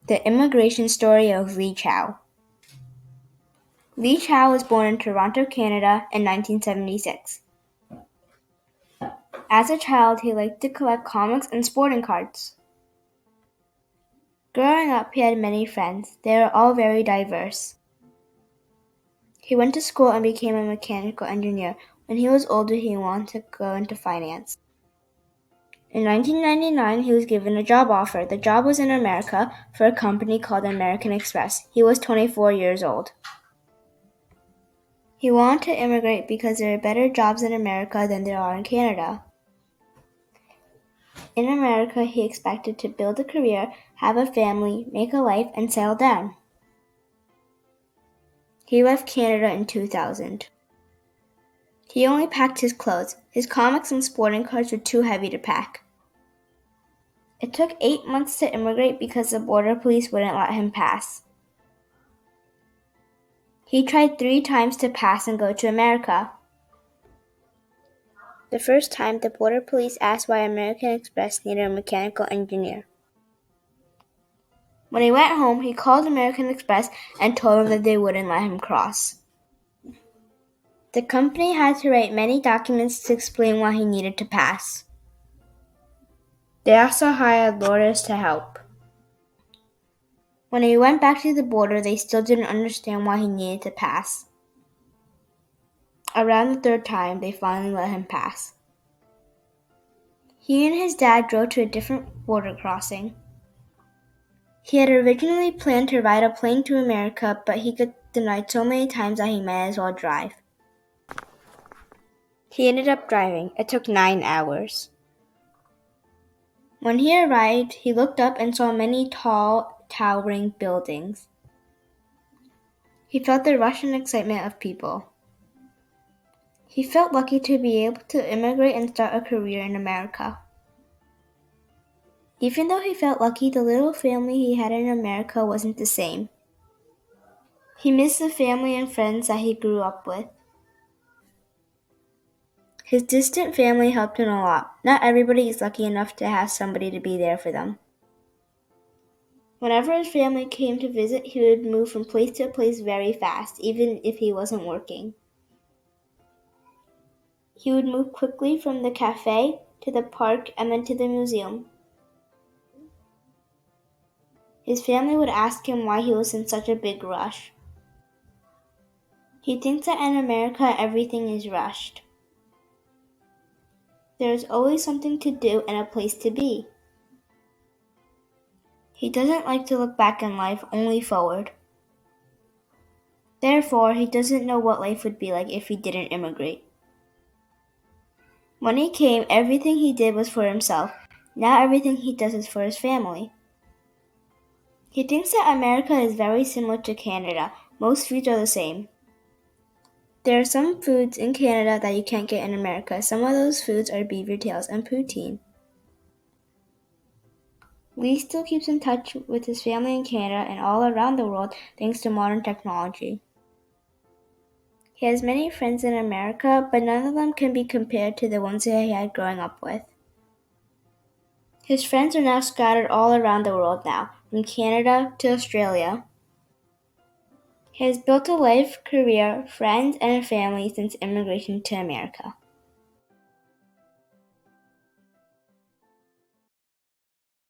The immigration story of Lee Chow. Lee Chow was born in Toronto, Canada in 1976. As a child, he liked to collect comics and sporting cards. Growing up, he had many friends. They were all very diverse. He went to school and became a mechanical engineer. When he was older, he wanted to go into finance. In 1999, he was given a job offer. The job was in America for a company called American Express. He was 24 years old. He wanted to immigrate because there are better jobs in America than there are in Canada. In America, he expected to build a career, have a family, make a life, and settle down. He left Canada in 2000. He only packed his clothes. His comics and sporting cards were too heavy to pack. It took 8 months to immigrate because the border police wouldn't let him pass. He tried 3 times to pass and go to America. The first time, the border police asked why American Express needed a mechanical engineer. When he went home, he called American Express and told them that they wouldn't let him cross. The company had to write many documents to explain why he needed to pass. They also hired lawyers to help. When he went back to the border, they still didn't understand why he needed to pass. Around the 3rd time, they finally let him pass. He and his dad drove to a different border crossing. He had originally planned to ride a plane to America, but he got denied so many times that he might as well drive. He ended up driving. It took 9 hours. When he arrived, he looked up and saw many tall, towering buildings. He felt the rush and excitement of people. He felt lucky to be able to immigrate and start a career in America. Even though he felt lucky, the little family he had in America wasn't the same. He missed the family and friends that he grew up with. His distant family helped him a lot. Not everybody is lucky enough to have somebody to be there for them. Whenever his family came to visit, he would move from place to place very fast, even if he wasn't working. He would move quickly from the cafe to the park and then to the museum. His family would ask him why he was in such a big rush. He thinks that in America everything is rushed. There is always something to do and a place to be. He doesn't like to look back in life, only forward. Therefore, he doesn't know what life would be like if he didn't immigrate. When he came, everything he did was for himself. Now everything he does is for his family. He thinks that America is very similar to Canada. Most foods are the same. There are some foods in Canada that you can't get in America. Some of those foods are beaver tails and poutine. Lee still keeps in touch with his family in Canada and all around the world thanks to modern technology. He has many friends in America, but none of them can be compared to the ones that he had growing up with. His friends are now scattered all around the world now, from Canada to Australia. He has built a life, career, friends, and a family since immigration to America.